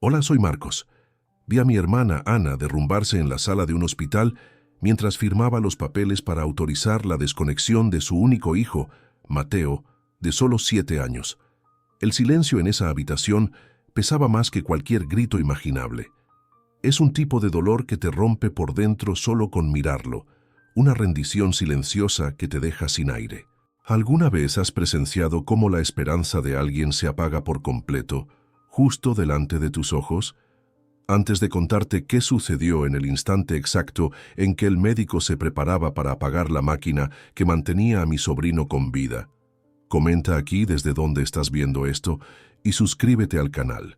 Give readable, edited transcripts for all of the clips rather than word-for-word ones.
Hola, soy Marcos. Vi a mi hermana Ana derrumbarse en la sala de un hospital mientras firmaba los papeles para autorizar la desconexión de su único hijo, Mateo, de solo 7 años. El silencio en esa habitación pesaba más que cualquier grito imaginable. Es un tipo de dolor que te rompe por dentro solo con mirarlo, una rendición silenciosa que te deja sin aire. ¿Alguna vez has presenciado cómo la esperanza de alguien se apaga por completo, justo delante de tus ojos? Antes de contarte qué sucedió en el instante exacto en que el médico se preparaba para apagar la máquina que mantenía a mi sobrino con vida, comenta aquí desde dónde estás viendo esto y suscríbete al canal.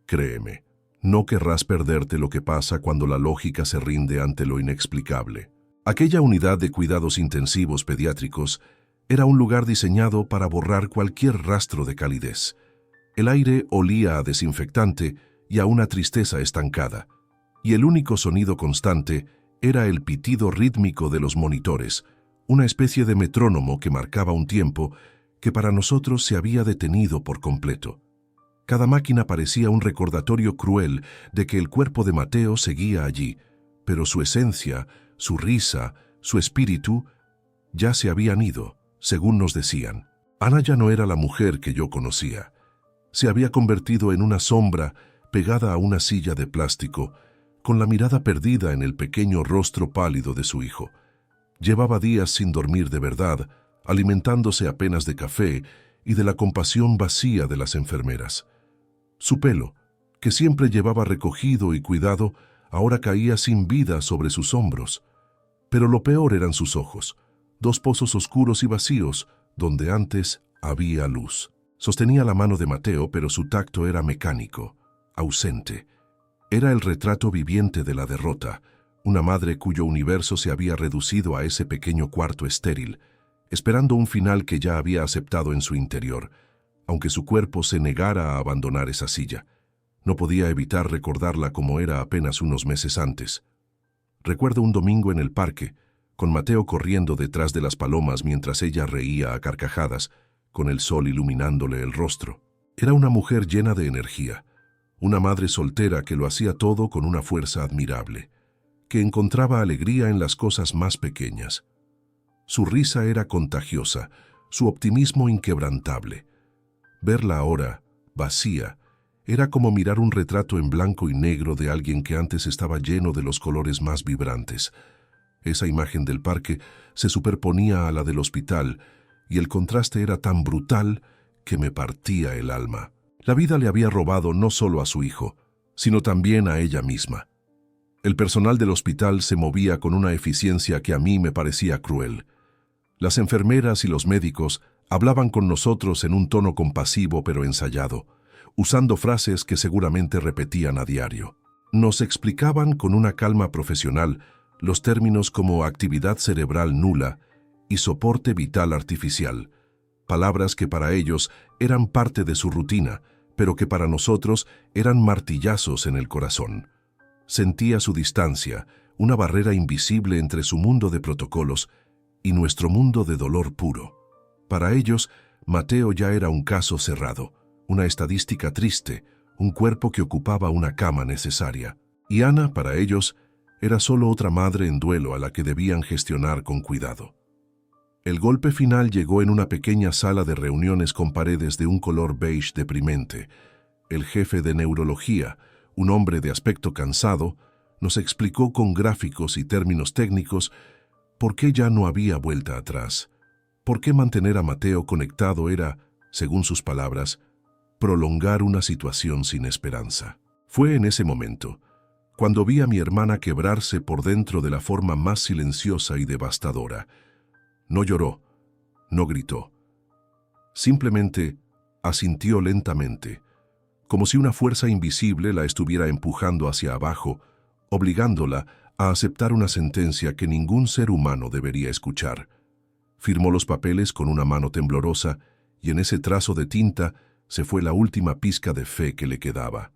Créeme, no querrás perderte lo que pasa cuando la lógica se rinde ante lo inexplicable. Aquella unidad de cuidados intensivos pediátricos era un lugar diseñado para borrar cualquier rastro de calidez. El aire olía a desinfectante y a una tristeza estancada, y el único sonido constante era el pitido rítmico de los monitores, una especie de metrónomo que marcaba un tiempo que para nosotros se había detenido por completo. Cada máquina parecía un recordatorio cruel de que el cuerpo de Mateo seguía allí, pero su esencia, su risa, su espíritu, ya se habían ido, según nos decían. Ana ya no era la mujer que yo conocía. Se había convertido en una sombra pegada a una silla de plástico, con la mirada perdida en el pequeño rostro pálido de su hijo. Llevaba días sin dormir de verdad, alimentándose apenas de café y de la compasión vacía de las enfermeras. Su pelo, que siempre llevaba recogido y cuidado, ahora caía sin vida sobre sus hombros. Pero lo peor eran sus ojos, 2 pozos oscuros y vacíos, donde antes había luz. Sostenía la mano de Mateo, pero su tacto era mecánico, ausente. Era el retrato viviente de la derrota, una madre cuyo universo se había reducido a ese pequeño cuarto estéril, esperando un final que ya había aceptado en su interior, aunque su cuerpo se negara a abandonar esa silla. No podía evitar recordarla como era apenas unos meses antes. Recuerdo un domingo en el parque, con Mateo corriendo detrás de las palomas mientras ella reía a carcajadas, con el sol iluminándole el rostro. Era una mujer llena de energía, una madre soltera que lo hacía todo con una fuerza admirable, que encontraba alegría en las cosas más pequeñas. Su risa era contagiosa, su optimismo inquebrantable. Verla ahora, vacía, era como mirar un retrato en blanco y negro de alguien que antes estaba lleno de los colores más vibrantes. Esa imagen del parque se superponía a la del hospital, y el contraste era tan brutal que me partía el alma. La vida le había robado no solo a su hijo, sino también a ella misma. El personal del hospital se movía con una eficiencia que a mí me parecía cruel. Las enfermeras y los médicos hablaban con nosotros en un tono compasivo pero ensayado, usando frases que seguramente repetían a diario. Nos explicaban con una calma profesional los términos como actividad cerebral nula y soporte vital artificial, palabras que para ellos eran parte de su rutina, pero que para nosotros eran martillazos en el corazón. Sentía su distancia, una barrera invisible entre su mundo de protocolos y nuestro mundo de dolor puro. Para ellos, Mateo ya era un caso cerrado, una estadística triste, un cuerpo que ocupaba una cama necesaria. Y Ana, para ellos, era solo otra madre en duelo a la que debían gestionar con cuidado. El golpe final llegó en una pequeña sala de reuniones con paredes de un color beige deprimente. El jefe de neurología, un hombre de aspecto cansado, nos explicó con gráficos y términos técnicos por qué ya no había vuelta atrás, por qué mantener a Mateo conectado era, según sus palabras, prolongar una situación sin esperanza. Fue en ese momento, cuando vi a mi hermana quebrarse por dentro de la forma más silenciosa y devastadora. No lloró, no gritó. Simplemente asintió lentamente, como si una fuerza invisible la estuviera empujando hacia abajo, obligándola a aceptar una sentencia que ningún ser humano debería escuchar. Firmó los papeles con una mano temblorosa y en ese trazo de tinta se fue la última pizca de fe que le quedaba.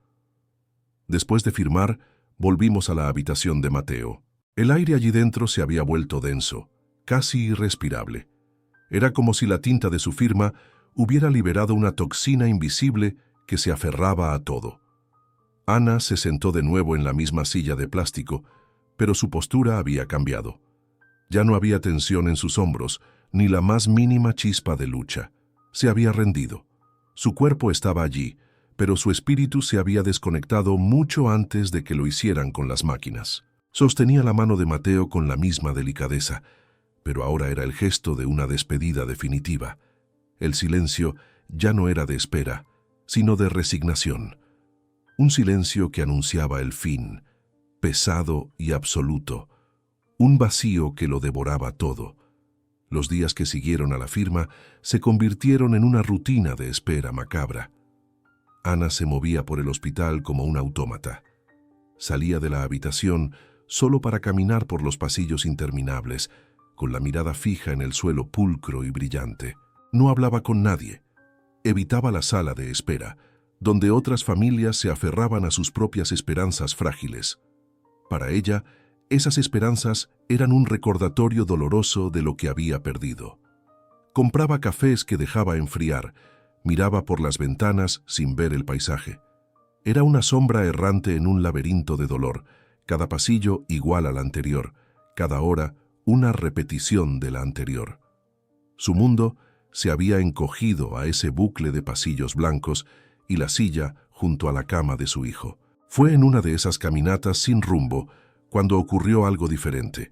Después de firmar, volvimos a la habitación de Mateo. El aire allí dentro se había vuelto denso, casi irrespirable. Era como si la tinta de su firma hubiera liberado una toxina invisible que se aferraba a todo. Ana se sentó de nuevo en la misma silla de plástico, pero su postura había cambiado. Ya no había tensión en sus hombros, ni la más mínima chispa de lucha. Se había rendido. Su cuerpo estaba allí, pero su espíritu se había desconectado mucho antes de que lo hicieran con las máquinas. Sostenía la mano de Mateo con la misma delicadeza, pero ahora era el gesto de una despedida definitiva. El silencio ya no era de espera, sino de resignación. Un silencio que anunciaba el fin, pesado y absoluto. Un vacío que lo devoraba todo. Los días que siguieron a la firma se convirtieron en una rutina de espera macabra. Ana se movía por el hospital como un autómata. Salía de la habitación solo para caminar por los pasillos interminables, con la mirada fija en el suelo pulcro y brillante. No hablaba con nadie. Evitaba la sala de espera, donde otras familias se aferraban a sus propias esperanzas frágiles. Para ella, esas esperanzas eran un recordatorio doloroso de lo que había perdido. Compraba cafés que dejaba enfriar, miraba por las ventanas sin ver el paisaje. Era una sombra errante en un laberinto de dolor, cada pasillo igual al anterior, cada hora una repetición de la anterior. Su mundo se había encogido a ese bucle de pasillos blancos y la silla junto a la cama de su hijo. Fue en una de esas caminatas sin rumbo cuando ocurrió algo diferente.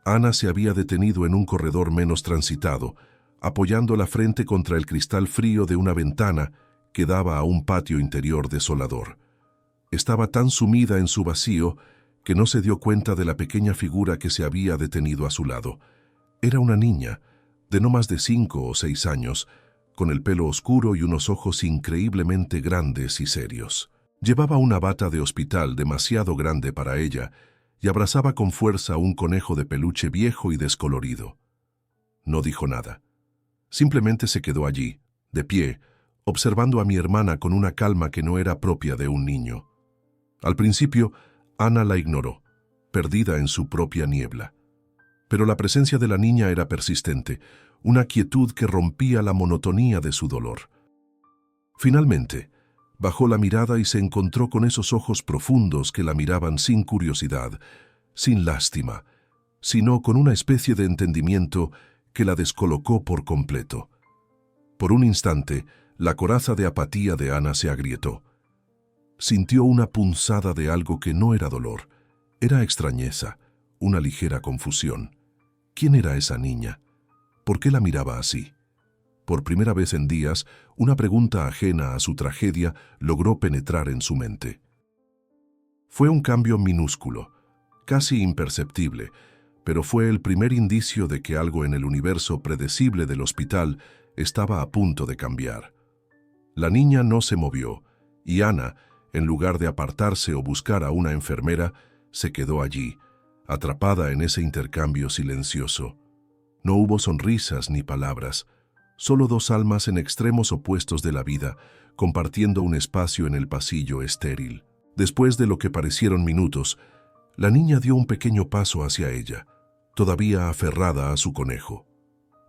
Ana se había detenido en un corredor menos transitado, apoyando la frente contra el cristal frío de una ventana que daba a un patio interior desolador. Estaba tan sumida en su vacío que no se dio cuenta de la pequeña figura que se había detenido a su lado. Era una niña, de no más de 5 o 6 años, con el pelo oscuro y unos ojos increíblemente grandes y serios. Llevaba una bata de hospital demasiado grande para ella y abrazaba con fuerza un conejo de peluche viejo y descolorido. No dijo nada. Simplemente se quedó allí, de pie, observando a mi hermana con una calma que no era propia de un niño. Al principio, Ana la ignoró, perdida en su propia niebla. Pero la presencia de la niña era persistente, una quietud que rompía la monotonía de su dolor. Finalmente, bajó la mirada y se encontró con esos ojos profundos que la miraban sin curiosidad, sin lástima, sino con una especie de entendimiento que la descolocó por completo. Por un instante, la coraza de apatía de Ana se agrietó. Sintió una punzada de algo que no era dolor, era extrañeza, una ligera confusión. ¿Quién era esa niña? ¿Por qué la miraba así? Por primera vez en días, una pregunta ajena a su tragedia logró penetrar en su mente. Fue un cambio minúsculo, casi imperceptible, pero fue el primer indicio de que algo en el universo predecible del hospital estaba a punto de cambiar. La niña no se movió, y Ana, en lugar de apartarse o buscar a una enfermera, se quedó allí, atrapada en ese intercambio silencioso. No hubo sonrisas ni palabras, solo dos almas en extremos opuestos de la vida, compartiendo un espacio en el pasillo estéril. Después de lo que parecieron minutos, la niña dio un pequeño paso hacia ella, todavía aferrada a su conejo.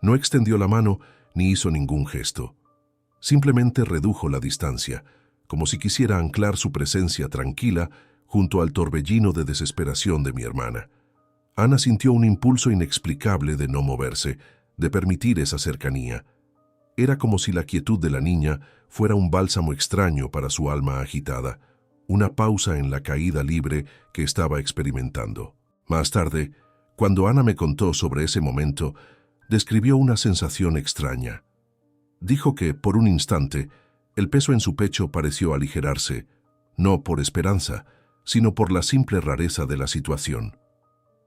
No extendió la mano ni hizo ningún gesto. Simplemente redujo la distancia, como si quisiera anclar su presencia tranquila junto al torbellino de desesperación de mi hermana. Ana sintió un impulso inexplicable de no moverse, de permitir esa cercanía. Era como si la quietud de la niña fuera un bálsamo extraño para su alma agitada, una pausa en la caída libre que estaba experimentando. Más tarde, cuando Ana me contó sobre ese momento, describió una sensación extraña. Dijo que, por un instante, el peso en su pecho pareció aligerarse, no por esperanza, sino por la simple rareza de la situación.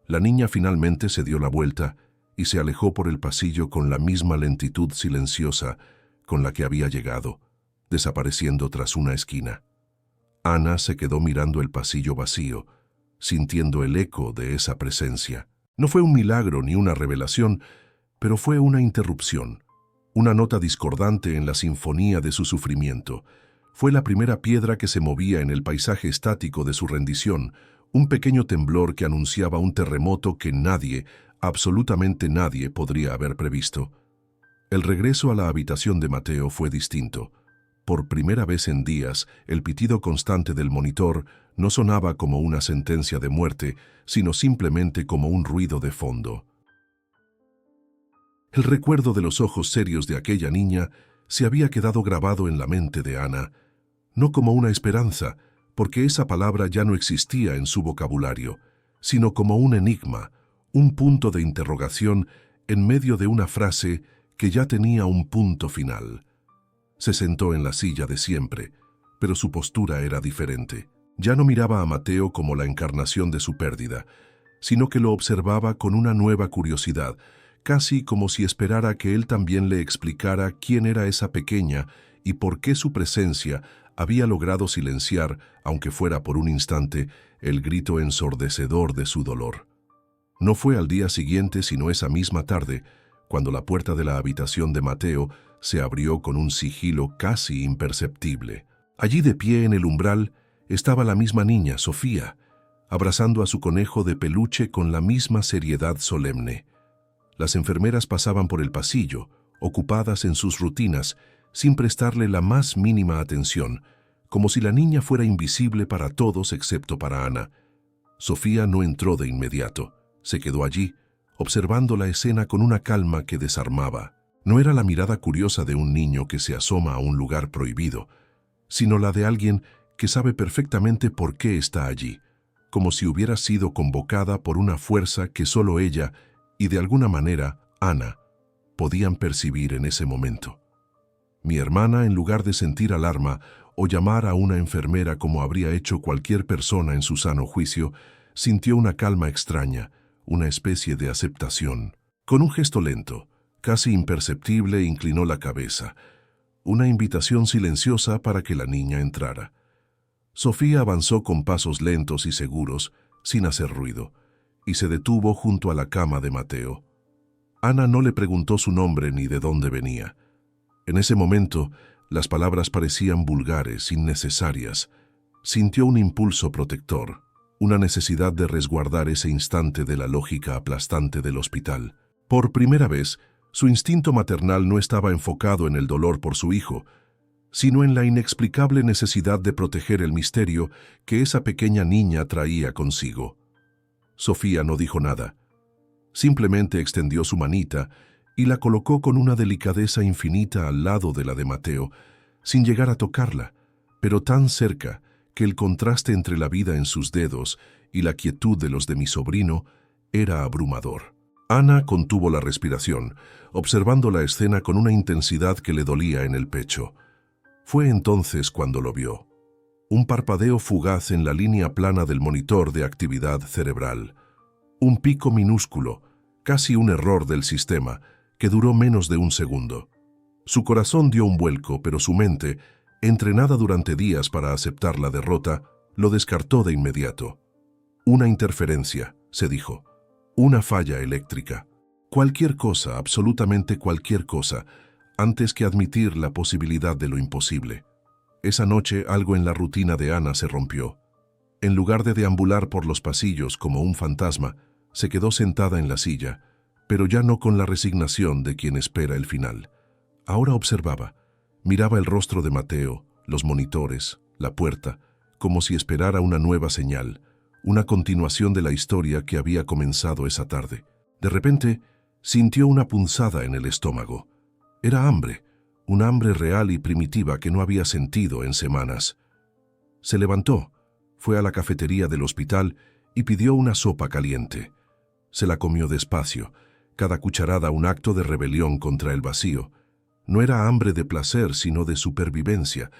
La niña finalmente se dio la vuelta y se alejó por el pasillo con la misma lentitud silenciosa con la que había llegado, desapareciendo tras una esquina. Ana se quedó mirando el pasillo vacío, sintiendo el eco de esa presencia. No fue un milagro ni una revelación, pero fue una interrupción, una nota discordante en la sinfonía de su sufrimiento. Fue la primera piedra que se movía en el paisaje estático de su rendición, un pequeño temblor que anunciaba un terremoto que nadie, absolutamente nadie, podría haber previsto. El regreso a la habitación de Mateo fue distinto. Por primera vez en días, el pitido constante del monitor no sonaba como una sentencia de muerte, sino simplemente como un ruido de fondo. El recuerdo de los ojos serios de aquella niña se había quedado grabado en la mente de Ana, no como una esperanza, porque esa palabra ya no existía en su vocabulario, sino como un enigma, un punto de interrogación en medio de una frase que ya tenía un punto final. Se sentó en la silla de siempre, pero su postura era diferente. Ya no miraba a Mateo como la encarnación de su pérdida, sino que lo observaba con una nueva curiosidad, casi como si esperara que él también le explicara quién era esa pequeña y por qué su presencia había logrado silenciar, aunque fuera por un instante, el grito ensordecedor de su dolor. No fue al día siguiente, sino esa misma tarde, cuando la puerta de la habitación de Mateo se abrió con un sigilo casi imperceptible. Allí de pie en el umbral estaba la misma niña, Sofía, abrazando a su conejo de peluche con la misma seriedad solemne. Las enfermeras pasaban por el pasillo, ocupadas en sus rutinas, sin prestarle la más mínima atención, como si la niña fuera invisible para todos excepto para Ana. Sofía no entró de inmediato, se quedó allí, observando la escena con una calma que desarmaba. No era la mirada curiosa de un niño que se asoma a un lugar prohibido, sino la de alguien que sabe perfectamente por qué está allí, como si hubiera sido convocada por una fuerza que solo ella, y de alguna manera, Ana, podían percibir en ese momento. Mi hermana, en lugar de sentir alarma o llamar a una enfermera como habría hecho cualquier persona en su sano juicio, sintió una calma extraña, una especie de aceptación. Con un gesto lento, casi imperceptible, inclinó la cabeza, una invitación silenciosa para que la niña entrara. Sofía avanzó con pasos lentos y seguros, sin hacer ruido, y se detuvo junto a la cama de Mateo. Ana no le preguntó su nombre ni de dónde venía. En ese momento, las palabras parecían vulgares, innecesarias. Sintió un impulso protector, una necesidad de resguardar ese instante de la lógica aplastante del hospital. Por primera vez, su instinto maternal no estaba enfocado en el dolor por su hijo, sino en la inexplicable necesidad de proteger el misterio que esa pequeña niña traía consigo. Sofía no dijo nada. Simplemente extendió su manita y la colocó con una delicadeza infinita al lado de la de Mateo, sin llegar a tocarla, pero tan cerca que el contraste entre la vida en sus dedos y la quietud de los de mi sobrino era abrumador. Ana contuvo la respiración, observando la escena con una intensidad que le dolía en el pecho. Fue entonces cuando lo vio. Un parpadeo fugaz en la línea plana del monitor de actividad cerebral. Un pico minúsculo, casi un error del sistema, que duró menos de un segundo. Su corazón dio un vuelco, pero su mente, entrenada durante días para aceptar la derrota, lo descartó de inmediato. Una interferencia, se dijo. Una falla eléctrica. Cualquier cosa, absolutamente cualquier cosa, antes que admitir la posibilidad de lo imposible. Esa noche algo en la rutina de Ana se rompió. En lugar de deambular por los pasillos como un fantasma, se quedó sentada en la silla, pero ya no con la resignación de quien espera el final. Ahora observaba, miraba el rostro de Mateo, los monitores, la puerta, como si esperara una nueva señal, una continuación de la historia que había comenzado esa tarde. De repente, sintió una punzada en el estómago. Era hambre, un hambre real y primitiva que no había sentido en semanas. Se levantó, fue a la cafetería del hospital y pidió una sopa caliente. Se la comió despacio, cada cucharada un acto de rebelión contra el vacío. No era hambre de placer, sino de supervivencia,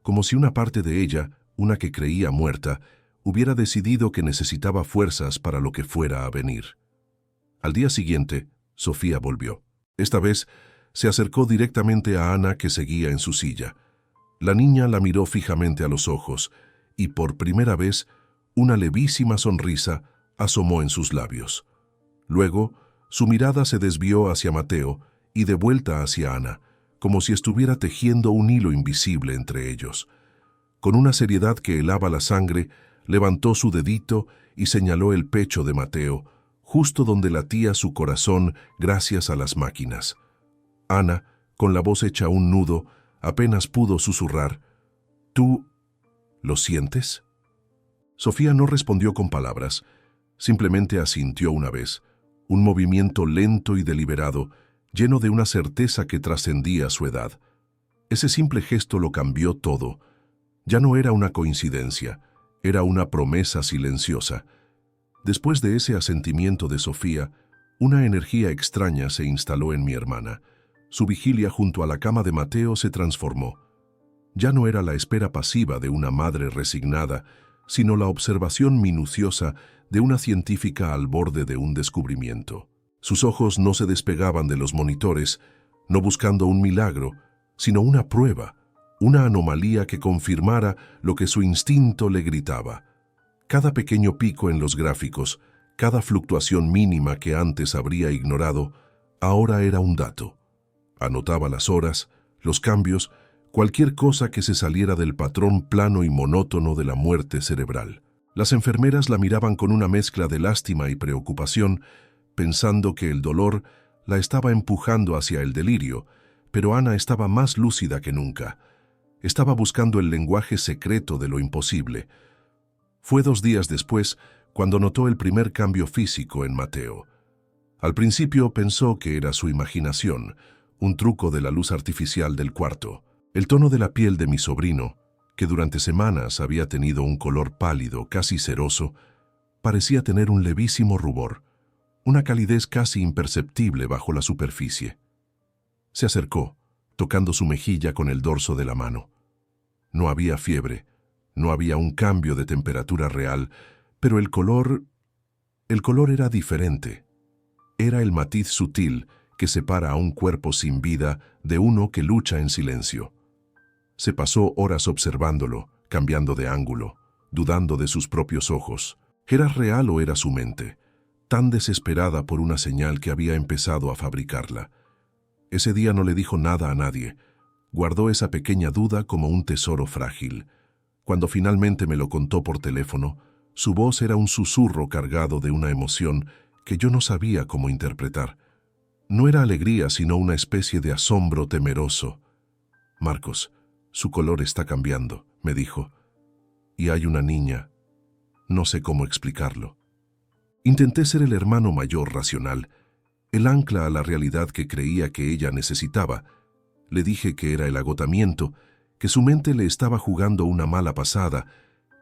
como si una parte de ella, una que creía muerta, hubiera decidido que necesitaba fuerzas para lo que fuera a venir. Al día siguiente, Sofía volvió. Esta vez, se acercó directamente a Ana, que seguía en su silla. La niña la miró fijamente a los ojos, y por primera vez, una levísima sonrisa asomó en sus labios. Luego, su mirada se desvió hacia Mateo y de vuelta hacia Ana, como si estuviera tejiendo un hilo invisible entre ellos. Con una seriedad que helaba la sangre, levantó su dedito y señaló el pecho de Mateo, justo donde latía su corazón gracias a las máquinas. Ana, con la voz hecha un nudo, Apenas pudo susurrar: «¿Tú lo sientes?». Sofía no respondió con palabras, simplemente asintió una vez, un movimiento lento y deliberado, lleno de una certeza que trascendía su edad. Ese simple gesto lo cambió todo. Ya no era una coincidencia, era una promesa silenciosa. Después de ese asentimiento de Sofía, una energía extraña se instaló en mi hermana. Su vigilia junto a la cama de Mateo se transformó. Ya no era la espera pasiva de una madre resignada, sino la observación minuciosa de una científica al borde de un descubrimiento. Sus ojos no se despegaban de los monitores, no buscando un milagro, sino una prueba, una anomalía que confirmara lo que su instinto le gritaba. Cada pequeño pico en los gráficos, cada fluctuación mínima que antes habría ignorado, ahora era un dato. Anotaba las horas, los cambios, cualquier cosa que se saliera del patrón plano y monótono de la muerte cerebral. Las enfermeras la miraban con una mezcla de lástima y preocupación, pensando que el dolor la estaba empujando hacia el delirio, pero Ana estaba más lúcida que nunca. Estaba buscando el lenguaje secreto de lo imposible. Fue 2 días después cuando notó el primer cambio físico en Mateo. Al principio pensó que era su imaginación, un truco de la luz artificial del cuarto. El tono de la piel de mi sobrino, que durante semanas había tenido un color pálido, casi ceroso, parecía tener un levísimo rubor, una calidez casi imperceptible bajo la superficie. Se acercó, tocando su mejilla con el dorso de la mano. No había fiebre, no había un cambio de temperatura real, pero el color era diferente. Era el matiz sutil que separa a un cuerpo sin vida de uno que lucha en silencio. Se pasó horas observándolo, cambiando de ángulo, dudando de sus propios ojos. ¿Era real o era su mente, tan desesperada por una señal que había empezado a fabricarla? Ese día no le dijo nada a nadie. Guardó esa pequeña duda como un tesoro frágil. Cuando finalmente me lo contó por teléfono, su voz era un susurro cargado de una emoción que yo no sabía cómo interpretar. No era alegría, sino una especie de asombro temeroso. «Marcos, su color está cambiando», me dijo. «Y hay una niña. No sé cómo explicarlo». Intenté ser el hermano mayor racional, el ancla a la realidad que creía que ella necesitaba. Le dije que era el agotamiento, que su mente le estaba jugando una mala pasada,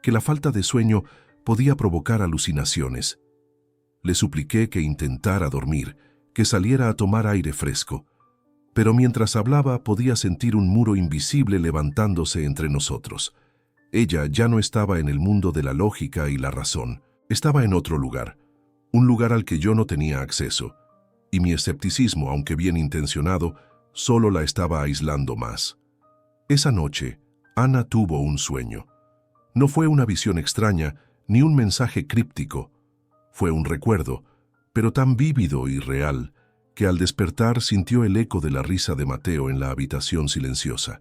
que la falta de sueño podía provocar alucinaciones. Le supliqué que intentara dormir, que saliera a tomar aire fresco. Pero mientras hablaba podía sentir un muro invisible levantándose entre nosotros. Ella ya no estaba en el mundo de la lógica y la razón. Estaba en otro lugar, un lugar al que yo no tenía acceso. Y mi escepticismo, aunque bien intencionado, solo la estaba aislando más. Esa noche, Ana tuvo un sueño. No fue una visión extraña, ni un mensaje críptico. Fue un recuerdo, pero tan vívido y real, que al despertar sintió el eco de la risa de Mateo en la habitación silenciosa.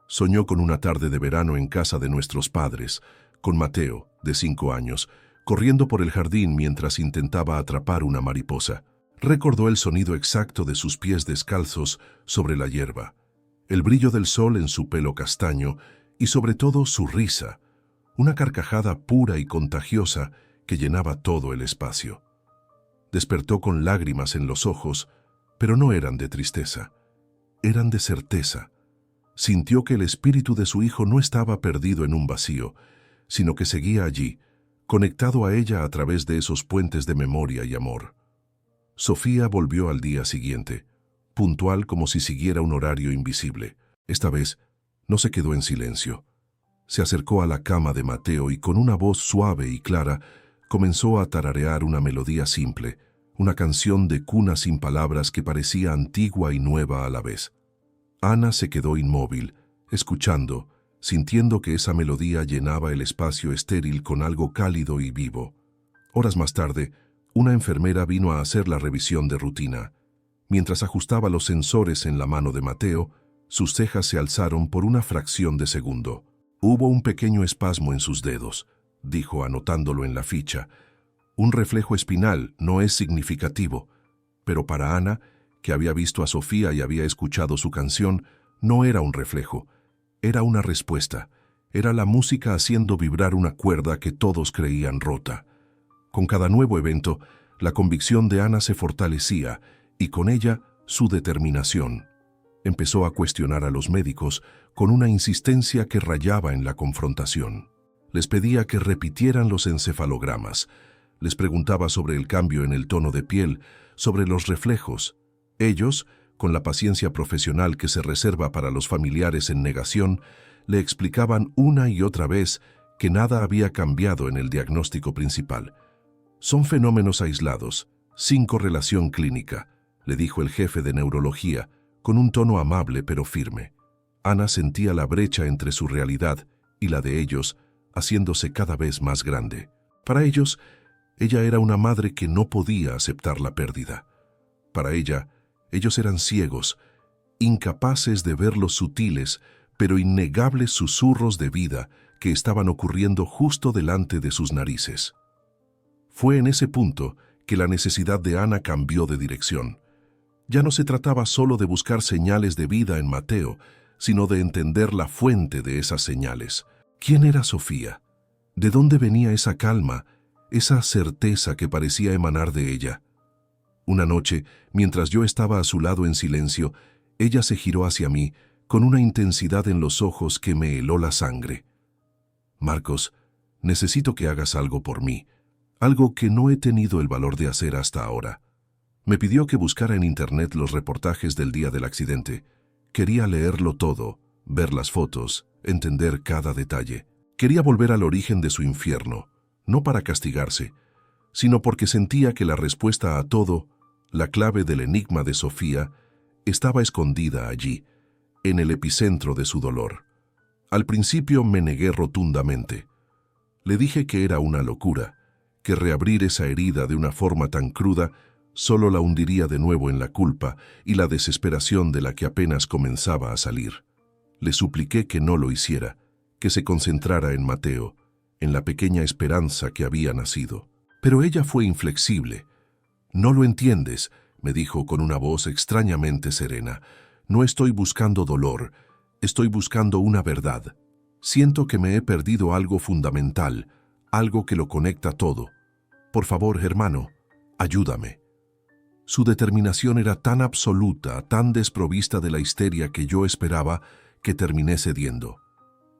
Soñó con una tarde de verano en casa de nuestros padres, con Mateo, de 5 años, corriendo por el jardín mientras intentaba atrapar una mariposa. Recordó el sonido exacto de sus pies descalzos sobre la hierba, el brillo del sol en su pelo castaño y sobre todo su risa, una carcajada pura y contagiosa que llenaba todo el espacio. Despertó con lágrimas en los ojos, pero no eran de tristeza, eran de certeza. Sintió que el espíritu de su hijo no estaba perdido en un vacío, sino que seguía allí, conectado a ella a través de esos puentes de memoria y amor. Sofía volvió al día siguiente, puntual como si siguiera un horario invisible. Esta vez no se quedó en silencio. Se acercó a la cama de Mateo y con una voz suave y clara comenzó a tararear una melodía simple, una canción de cuna sin palabras que parecía antigua y nueva a la vez. Ana se quedó inmóvil, escuchando, sintiendo que esa melodía llenaba el espacio estéril con algo cálido y vivo. Horas más tarde, una enfermera vino a hacer la revisión de rutina. Mientras ajustaba los sensores en la mano de Mateo, sus cejas se alzaron por una fracción de segundo. «Hubo un pequeño espasmo en sus dedos», dijo anotándolo en la ficha. «Un reflejo espinal, no es significativo». Pero para Ana, que había visto a Sofía y había escuchado su canción, No era un reflejo, era una respuesta. Era la música haciendo vibrar una cuerda que todos creían rota. Con cada nuevo evento, la convicción de Ana se fortalecía y con ella su determinación. Empezó a cuestionar a los médicos con una insistencia que rayaba en la confrontación. Les pedía que repitieran los encefalogramas. Les preguntaba sobre el cambio en el tono de piel, sobre los reflejos. Ellos, con la paciencia profesional que se reserva para los familiares en negación, le explicaban una y otra vez que nada había cambiado en el diagnóstico principal. Son fenómenos aislados, sin correlación clínica, le dijo el jefe de neurología, con un tono amable pero firme. Ana sentía la brecha entre su realidad y la de ellos, haciéndose cada vez más grande. Para ellos, ella era una madre que no podía aceptar la pérdida. Para ella, ellos eran ciegos, incapaces de ver los sutiles, pero innegables susurros de vida que estaban ocurriendo justo delante de sus narices. Fue en ese punto que la necesidad de Ana cambió de dirección. Ya no se trataba solo de buscar señales de vida en Mateo, sino de entender la fuente de esas señales. ¿Quién era Sofía? ¿De dónde venía esa calma, esa certeza que parecía emanar de ella? Una noche, mientras yo estaba a su lado en silencio, ella se giró hacia mí con una intensidad en los ojos que me heló la sangre. Marcos, necesito que hagas algo por mí, algo que no he tenido el valor de hacer hasta ahora. Me pidió que buscara en internet los reportajes del día del accidente. Quería leerlo todo, ver las fotos, entender cada detalle. Quería volver al origen de su infierno, no para castigarse, sino porque sentía que la respuesta a todo, la clave del enigma de Sofía, estaba escondida allí, en el epicentro de su dolor. Al principio me negué rotundamente. Le dije que era una locura, que reabrir esa herida de una forma tan cruda solo la hundiría de nuevo en la culpa y la desesperación de la que apenas comenzaba a salir. Le supliqué que no lo hiciera, que se concentrara en Mateo, en la pequeña esperanza que había nacido. Pero ella fue inflexible. «No lo entiendes», me dijo con una voz extrañamente serena. «No estoy buscando dolor, estoy buscando una verdad. Siento que me he perdido algo fundamental, algo que lo conecta todo. Por favor, hermano, ayúdame». Su determinación era tan absoluta, tan desprovista de la histeria que yo esperaba, que terminé cediendo.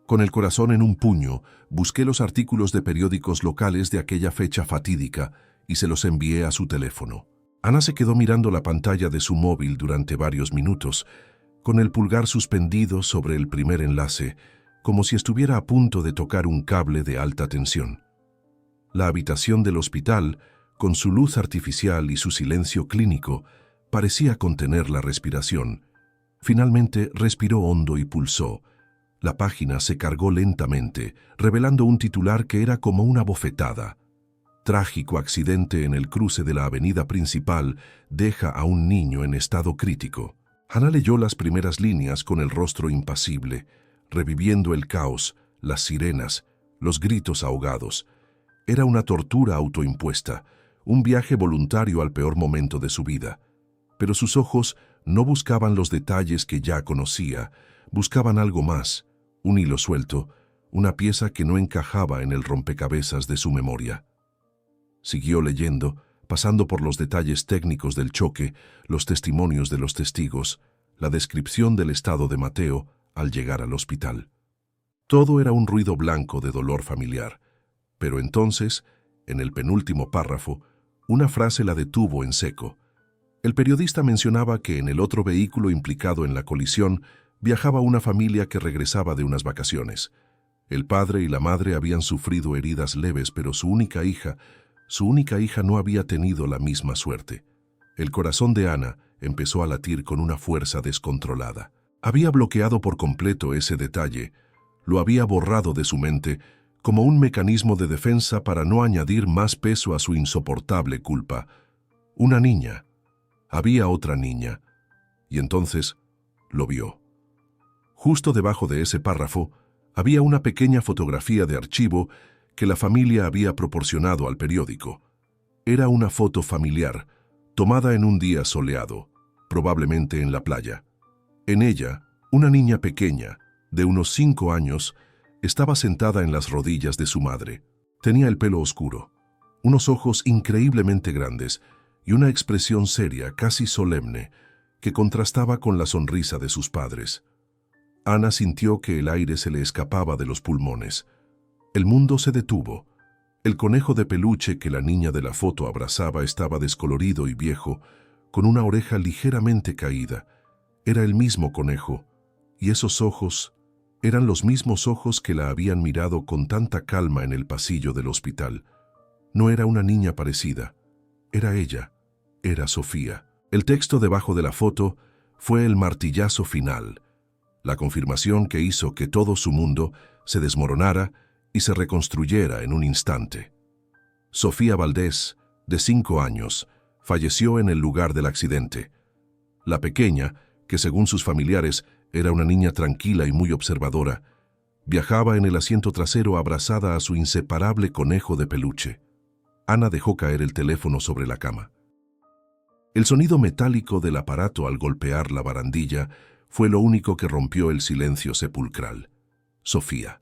Con el corazón en un puño, busqué los artículos de periódicos locales de aquella fecha fatídica y se los envié a su teléfono. Ana se quedó mirando la pantalla de su móvil durante varios minutos, con el pulgar suspendido sobre el primer enlace, como si estuviera a punto de tocar un cable de alta tensión. La habitación del hospital, con su luz artificial y su silencio clínico, parecía contener la respiración. Finalmente respiró hondo y pulsó. La página se cargó lentamente, revelando un titular que era como una bofetada. Trágico accidente en el cruce de la avenida principal deja a un niño en estado crítico. Ana leyó las primeras líneas con el rostro impasible, reviviendo el caos, las sirenas, los gritos ahogados. Era una tortura autoimpuesta, un viaje voluntario al peor momento de su vida. Pero sus ojos no buscaban los detalles que ya conocía, buscaban algo más, un hilo suelto, una pieza que no encajaba en el rompecabezas de su memoria. Siguió leyendo, pasando por los detalles técnicos del choque, los testimonios de los testigos, la descripción del estado de Mateo al llegar al hospital. Todo era un ruido blanco de dolor familiar, pero entonces, en el penúltimo párrafo, una frase la detuvo en seco. El periodista mencionaba que en el otro vehículo implicado en la colisión viajaba una familia que regresaba de unas vacaciones. El padre y la madre habían sufrido heridas leves, pero su única hija no había tenido la misma suerte. El corazón de Ana empezó a latir con una fuerza descontrolada. Había bloqueado por completo ese detalle, lo había borrado de su mente como un mecanismo de defensa para no añadir más peso a su insoportable culpa. Una niña. Había otra niña. Y entonces lo vio. Justo debajo de ese párrafo había una pequeña fotografía de archivo que la familia había proporcionado al periódico. Era una foto familiar, tomada en un día soleado, probablemente en la playa. En ella, Una niña pequeña, de unos 5 años, estaba sentada en las rodillas de su madre. Tenía el pelo oscuro, unos ojos increíblemente grandes y una expresión seria, casi solemne, que contrastaba con la sonrisa de sus padres. Ana sintió que el aire se le escapaba de los pulmones. El mundo se detuvo. El conejo de peluche que la niña de la foto abrazaba estaba descolorido y viejo, con una oreja ligeramente caída. Era el mismo conejo, y esos ojos eran los mismos ojos que la habían mirado con tanta calma en el pasillo del hospital. No era una niña parecida, era ella, era Sofía. El texto debajo de la foto fue el martillazo final, la confirmación que hizo que todo su mundo se desmoronara y se reconstruyera en un instante. Sofía Valdés, de 5 años, falleció en el lugar del accidente. La pequeña, que según sus familiares era una niña tranquila y muy observadora, viajaba en el asiento trasero abrazada a su inseparable conejo de peluche. Ana dejó caer el teléfono sobre la cama. El sonido metálico del aparato al golpear la barandilla fue lo único que rompió el silencio sepulcral. Sofía,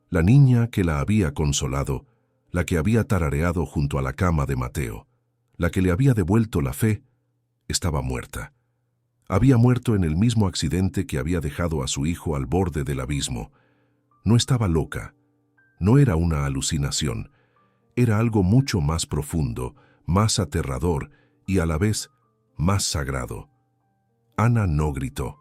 la niña que la había consolado, la que había tarareado junto a la cama de Mateo, la que le había devuelto la fe, estaba muerta. Había muerto en el mismo accidente que había dejado a su hijo al borde del abismo. No estaba loca, no era una alucinación, era algo mucho más profundo, más aterrador y a la vez más sagrado. Ana no gritó,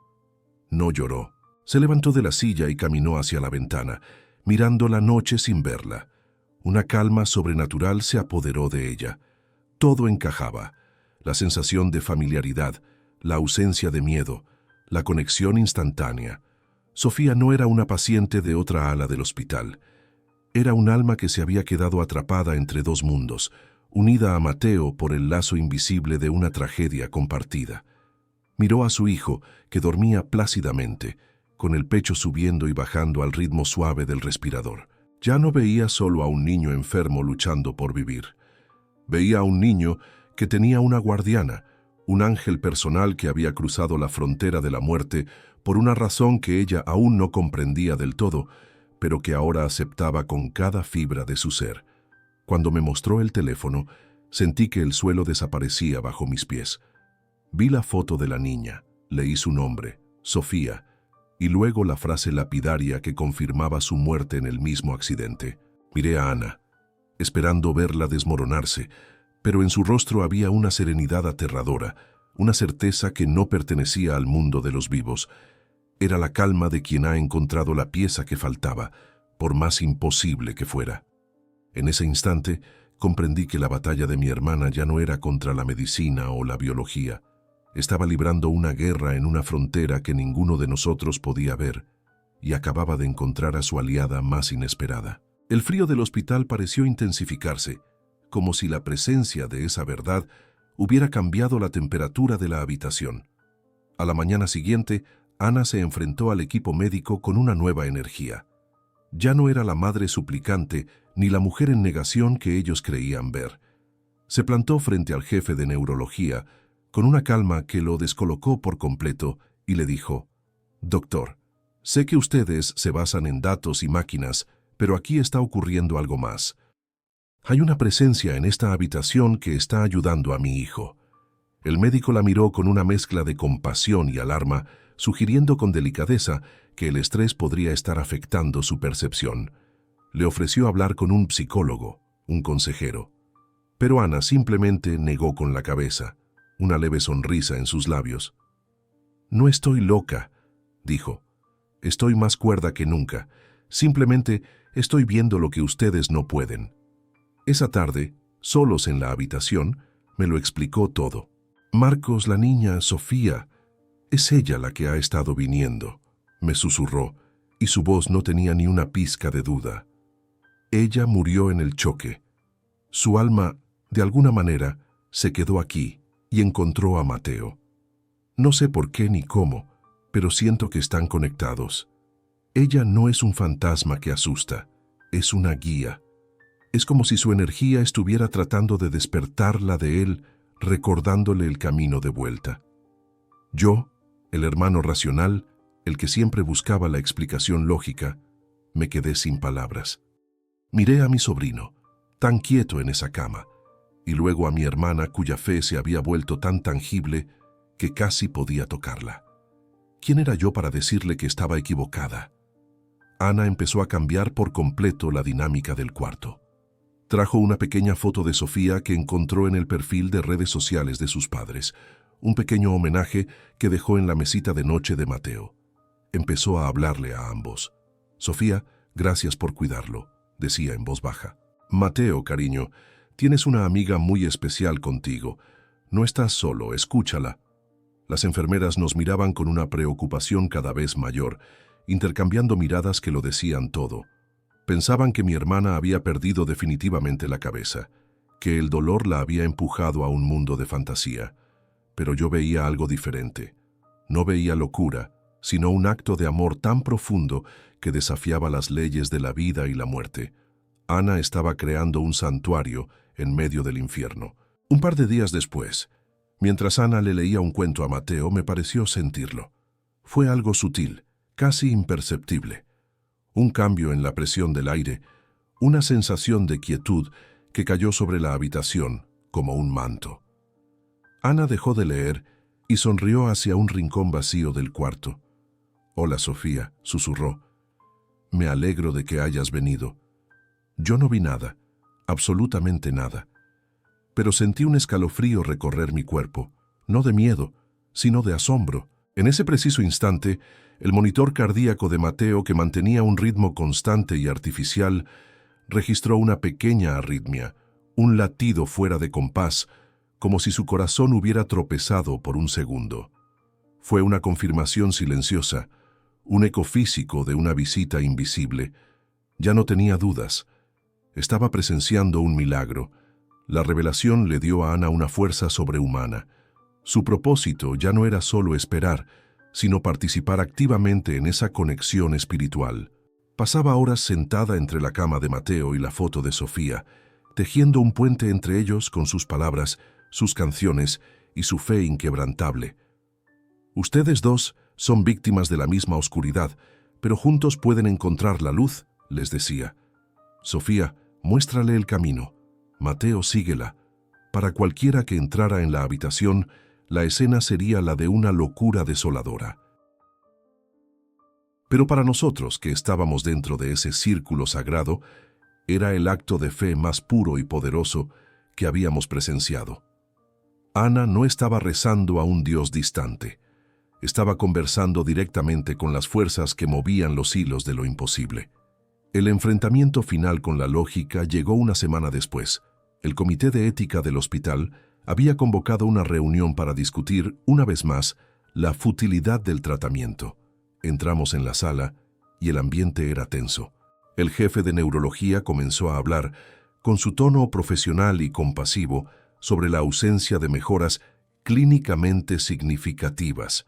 no lloró. Se levantó de la silla y caminó hacia la ventana, mirando la noche sin verla. Una calma sobrenatural se apoderó de ella. Todo encajaba, la sensación de familiaridad, la ausencia de miedo, la conexión instantánea. Sofía no era una paciente de otra ala del hospital. Era un alma que se había quedado atrapada entre dos mundos, unida a Mateo por el lazo invisible de una tragedia compartida. Miró a su hijo, que dormía plácidamente, con el pecho subiendo y bajando al ritmo suave del respirador. Ya no veía solo a un niño enfermo luchando por vivir. Veía a un niño que tenía una guardiana, un ángel personal que había cruzado la frontera de la muerte por una razón que ella aún no comprendía del todo, pero que ahora aceptaba con cada fibra de su ser. Cuando me mostró el teléfono, sentí que el suelo desaparecía bajo mis pies. Vi la foto de la niña, leí su nombre, Sofía, y luego la frase lapidaria que confirmaba su muerte en el mismo accidente. Miré a Ana, esperando verla desmoronarse, pero en su rostro había una serenidad aterradora, una certeza que no pertenecía al mundo de los vivos. Era la calma de quien ha encontrado la pieza que faltaba, por más imposible que fuera. En ese instante, comprendí que la batalla de mi hermana ya no era contra la medicina o la biología. Estaba librando una guerra en una frontera que ninguno de nosotros podía ver, y acababa de encontrar a su aliada más inesperada. El frío del hospital pareció intensificarse, como si la presencia de esa verdad hubiera cambiado la temperatura de la habitación. A la mañana siguiente, Ana se enfrentó al equipo médico con una nueva energía. Ya no era la madre suplicante ni la mujer en negación que ellos creían ver. Se plantó frente al jefe de neurología con una calma que lo descolocó por completo y le dijo: «Doctor, sé que ustedes se basan en datos y máquinas, pero aquí está ocurriendo algo más. Hay una presencia en esta habitación que está ayudando a mi hijo». El médico la miró con una mezcla de compasión y alarma, sugiriendo con delicadeza que el estrés podría estar afectando su percepción. Le ofreció hablar con un psicólogo, un consejero. Pero Ana simplemente negó con la cabeza, una leve sonrisa en sus labios. «No estoy loca», dijo. «Estoy más cuerda que nunca. Simplemente estoy viendo lo que ustedes no pueden». Esa tarde, solos en la habitación, me lo explicó todo. «Marcos, la niña, Sofía, es ella la que ha estado viniendo», me susurró, y su voz no tenía ni una pizca de duda. «Ella murió en el choque. Su alma, de alguna manera, se quedó aquí y encontró a Mateo. No sé por qué ni cómo, pero siento que están conectados. Ella no es un fantasma que asusta, es una guía. Es como si su energía estuviera tratando de despertarla de él, recordándole el camino de vuelta. Yo, el hermano racional, el que siempre buscaba la explicación lógica, me quedé sin palabras. Miré a mi sobrino, tan quieto en esa cama, y luego a mi hermana cuya fe se había vuelto tan tangible que casi podía tocarla. ¿Quién era yo para decirle que estaba equivocada? Ana empezó a cambiar por completo la dinámica del cuarto. Trajo una pequeña foto de Sofía que encontró en el perfil de redes sociales de sus padres, un pequeño homenaje que dejó en la mesita de noche de Mateo. Empezó a hablarle a ambos. «Sofía, gracias por cuidarlo», decía en voz baja. «Mateo, cariño, tienes una amiga muy especial contigo. No estás solo, escúchala». Las enfermeras nos miraban con una preocupación cada vez mayor, intercambiando miradas que lo decían todo. Pensaban que mi hermana había perdido definitivamente la cabeza, que el dolor la había empujado a un mundo de fantasía. Pero yo veía algo diferente. No veía locura, sino un acto de amor tan profundo que desafiaba las leyes de la vida y la muerte. Ana estaba creando un santuario en medio del infierno. Un par de días después, mientras Ana le leía un cuento a Mateo, me pareció sentirlo. Fue algo sutil, casi imperceptible. Un cambio en la presión del aire, una sensación de quietud que cayó sobre la habitación como un manto. Ana dejó de leer y sonrió hacia un rincón vacío del cuarto. «Hola, Sofía», susurró. «Me alegro de que hayas venido». Yo no vi nada, absolutamente nada. Pero sentí un escalofrío recorrer mi cuerpo, no de miedo, sino de asombro. En ese preciso instante, el monitor cardíaco de Mateo, que mantenía un ritmo constante y artificial, registró una pequeña arritmia, un latido fuera de compás, como si su corazón hubiera tropezado por un segundo. Fue una confirmación silenciosa, un eco físico de una visita invisible. Ya no tenía dudas. Estaba presenciando un milagro. La revelación le dio a Ana una fuerza sobrehumana. Su propósito ya no era solo esperar, sino participar activamente en esa conexión espiritual. Pasaba horas sentada entre la cama de Mateo y la foto de Sofía, tejiendo un puente entre ellos con sus palabras, sus canciones y su fe inquebrantable. «Ustedes dos son víctimas de la misma oscuridad, pero juntos pueden encontrar la luz», les decía. «Sofía, muéstrale el camino. Mateo, síguela». Para cualquiera que entrara en la habitación, la escena sería la de una locura desoladora. Pero para nosotros, que estábamos dentro de ese círculo sagrado, era el acto de fe más puro y poderoso que habíamos presenciado. Ana no estaba rezando a un Dios distante. Estaba conversando directamente con las fuerzas que movían los hilos de lo imposible. El enfrentamiento final con la lógica llegó una semana después. El Comité de Ética del hospital había convocado una reunión para discutir, una vez más, la futilidad del tratamiento. Entramos en la sala y el ambiente era tenso. El jefe de neurología comenzó a hablar, con su tono profesional y compasivo, sobre la ausencia de mejoras clínicamente significativas.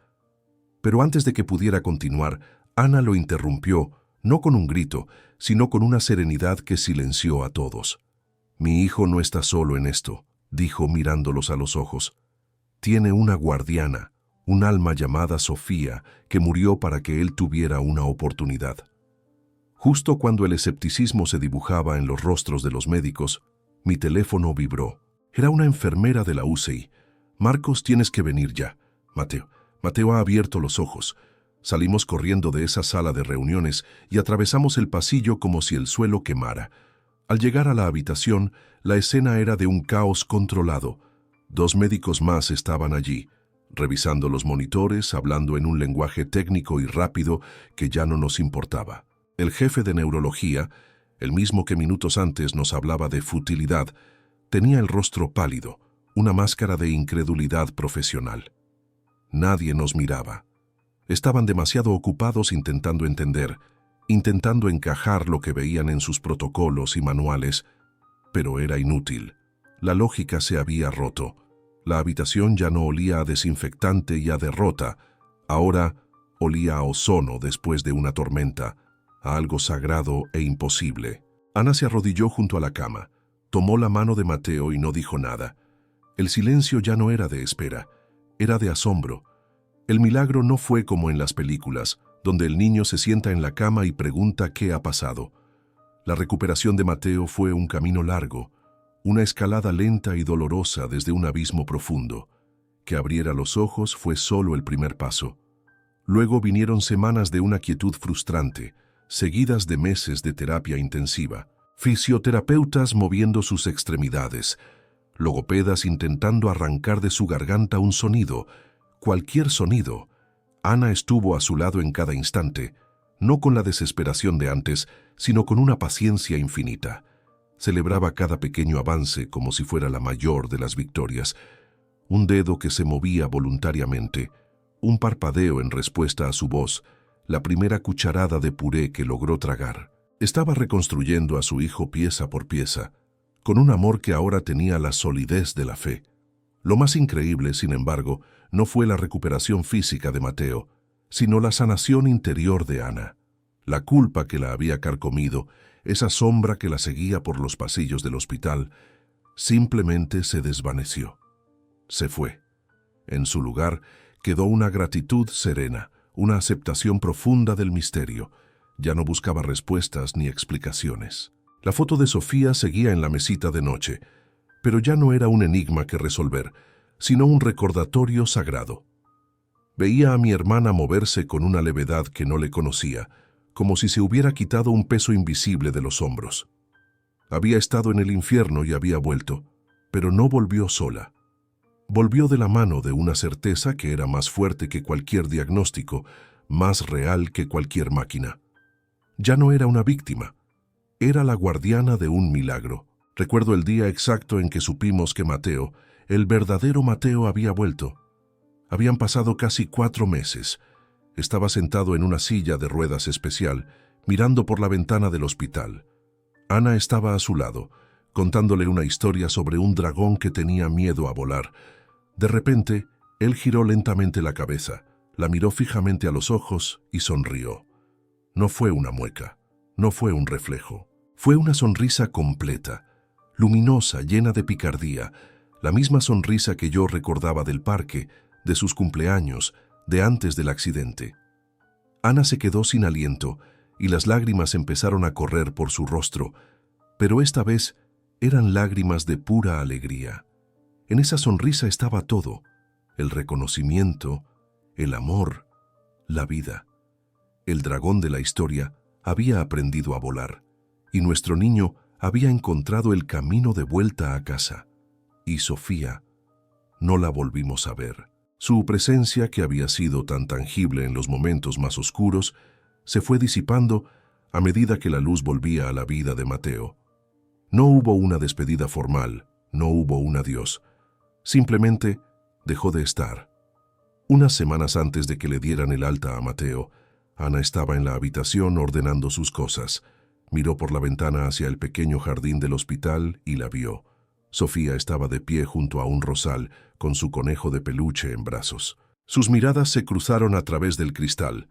Pero antes de que pudiera continuar, Ana lo interrumpió, no con un grito, sino con una serenidad que silenció a todos. «Mi hijo no está solo en esto», dijo mirándolos a los ojos. «Tiene una guardiana, un alma llamada Sofía, que murió para que él tuviera una oportunidad». Justo cuando el escepticismo se dibujaba en los rostros de los médicos, mi teléfono vibró. Era una enfermera de la UCI. «Marcos, tienes que venir ya». Mateo ha abierto los ojos. Salimos corriendo de esa sala de reuniones y atravesamos el pasillo como si el suelo quemara. Al llegar a la habitación, la escena era de un caos controlado. 2 médicos más estaban allí, revisando los monitores, hablando en un lenguaje técnico y rápido que ya no nos importaba. El jefe de neurología, el mismo que minutos antes nos hablaba de futilidad, tenía el rostro pálido, una máscara de incredulidad profesional. Nadie nos miraba. Estaban demasiado ocupados intentando entender, intentando encajar lo que veían en sus protocolos y manuales, pero era inútil. La lógica se había roto. La habitación ya no olía a desinfectante y a derrota. Ahora olía a ozono después de una tormenta, a algo sagrado e imposible. Ana se arrodilló junto a la cama, tomó la mano de Mateo y no dijo nada. El silencio ya no era de espera, era de asombro. El milagro no fue como en las películas, donde el niño se sienta en la cama y pregunta qué ha pasado. La recuperación de Mateo fue un camino largo, una escalada lenta y dolorosa desde un abismo profundo. Que abriera los ojos fue solo el primer paso. Luego vinieron semanas de una quietud frustrante, seguidas de meses de terapia intensiva. Fisioterapeutas moviendo sus extremidades, logopedas intentando arrancar de su garganta un sonido, cualquier sonido. Ana estuvo a su lado en cada instante, no con la desesperación de antes, sino con una paciencia infinita. Celebraba cada pequeño avance como si fuera la mayor de las victorias. Un dedo que se movía voluntariamente, un parpadeo en respuesta a su voz, la primera cucharada de puré que logró tragar. Estaba reconstruyendo a su hijo pieza por pieza, con un amor que ahora tenía la solidez de la fe. Lo más increíble, sin embargo, no fue la recuperación física de Mateo, sino la sanación interior de Ana. La culpa que la había carcomido, esa sombra que la seguía por los pasillos del hospital, simplemente se desvaneció. Se fue. En su lugar quedó una gratitud serena, una aceptación profunda del misterio. Ya no buscaba respuestas ni explicaciones. La foto de Sofía seguía en la mesita de noche, pero ya no era un enigma que resolver, sino un recordatorio sagrado. Veía a mi hermana moverse con una levedad que no le conocía, como si se hubiera quitado un peso invisible de los hombros. Había estado en el infierno y había vuelto, pero no volvió sola. Volvió de la mano de una certeza que era más fuerte que cualquier diagnóstico, más real que cualquier máquina. Ya no era una víctima, era la guardiana de un milagro. Recuerdo el día exacto en que supimos que Mateo, el verdadero Mateo, había vuelto. Habían pasado casi 4 meses. Estaba sentado en una silla de ruedas especial, mirando por la ventana del hospital. Ana estaba a su lado, contándole una historia sobre un dragón que tenía miedo a volar. De repente, él giró lentamente la cabeza, la miró fijamente a los ojos y sonrió. No fue una mueca, no fue un reflejo. Fue una sonrisa completa, luminosa, llena de picardía, la misma sonrisa que yo recordaba del parque, de sus cumpleaños, de antes del accidente. Ana se quedó sin aliento y las lágrimas empezaron a correr por su rostro, pero esta vez eran lágrimas de pura alegría. En esa sonrisa estaba todo, el reconocimiento, el amor, la vida. El dragón de la historia había aprendido a volar, y nuestro niño había encontrado el camino de vuelta a casa. Y Sofía, no la volvimos a ver. Su presencia, que había sido tan tangible en los momentos más oscuros, se fue disipando a medida que la luz volvía a la vida de Mateo. No hubo una despedida formal, no hubo un adiós. Simplemente dejó de estar. Unas semanas antes de que le dieran el alta a Mateo, Ana estaba en la habitación ordenando sus cosas. Miró por la ventana hacia el pequeño jardín del hospital y la vio. Sofía estaba de pie junto a un rosal, con su conejo de peluche en brazos. Sus miradas se cruzaron a través del cristal.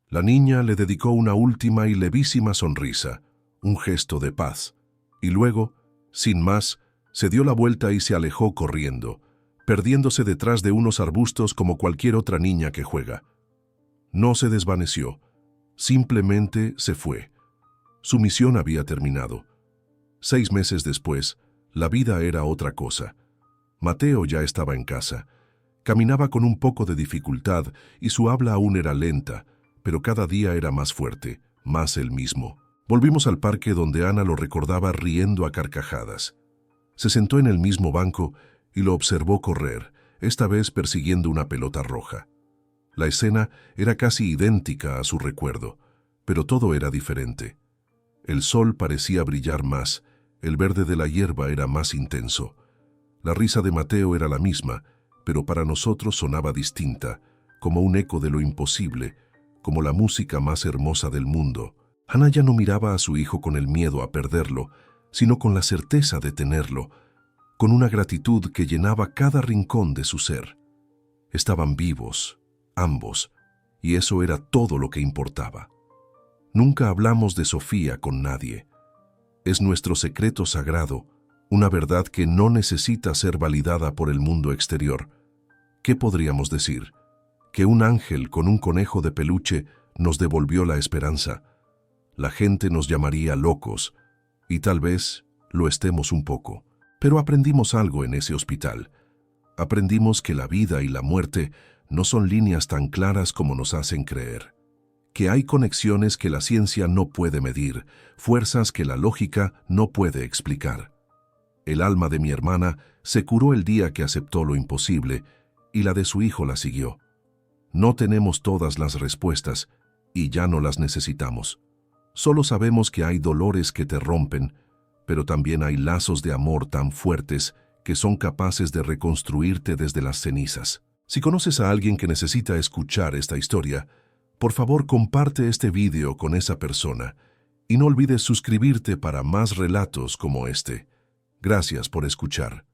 La niña le dedicó una última y levísima sonrisa, un gesto de paz, y luego, sin más, se dio la vuelta y se alejó corriendo, perdiéndose detrás de unos arbustos como cualquier otra niña que juega. No se desvaneció, simplemente se fue. Su misión había terminado. 6 meses después, la vida era otra cosa. Mateo ya estaba en casa. Caminaba con un poco de dificultad y su habla aún era lenta, pero cada día era más fuerte, más él mismo. Volvimos al parque donde Ana lo recordaba riendo a carcajadas. Se sentó en el mismo banco y lo observó correr, esta vez persiguiendo una pelota roja. La escena era casi idéntica a su recuerdo, pero todo era diferente. El sol parecía brillar más, el verde de la hierba era más intenso. La risa de Mateo era la misma, pero para nosotros sonaba distinta, como un eco de lo imposible, como la música más hermosa del mundo. Ana ya no miraba a su hijo con el miedo a perderlo, sino con la certeza de tenerlo, con una gratitud que llenaba cada rincón de su ser. Estaban vivos, ambos, y eso era todo lo que importaba. Nunca hablamos de Sofía con nadie. Es nuestro secreto sagrado, una verdad que no necesita ser validada por el mundo exterior. ¿Qué podríamos decir? ¿Que un ángel con un conejo de peluche nos devolvió la esperanza. La gente nos llamaría locos, y tal vez lo estemos un poco. Pero aprendimos algo en ese hospital. Aprendimos que la vida y la muerte no son líneas tan claras como nos hacen creer. Que hay conexiones que la ciencia no puede medir, fuerzas que la lógica no puede explicar. El alma de mi hermana se curó el día que aceptó lo imposible, y la de su hijo la siguió. No tenemos todas las respuestas, y ya no las necesitamos. Solo sabemos que hay dolores que te rompen, pero también hay lazos de amor tan fuertes que son capaces de reconstruirte desde las cenizas. Si conoces a alguien que necesita escuchar esta historia, por favor comparte este video con esa persona y no olvides suscribirte para más relatos como este. Gracias por escuchar.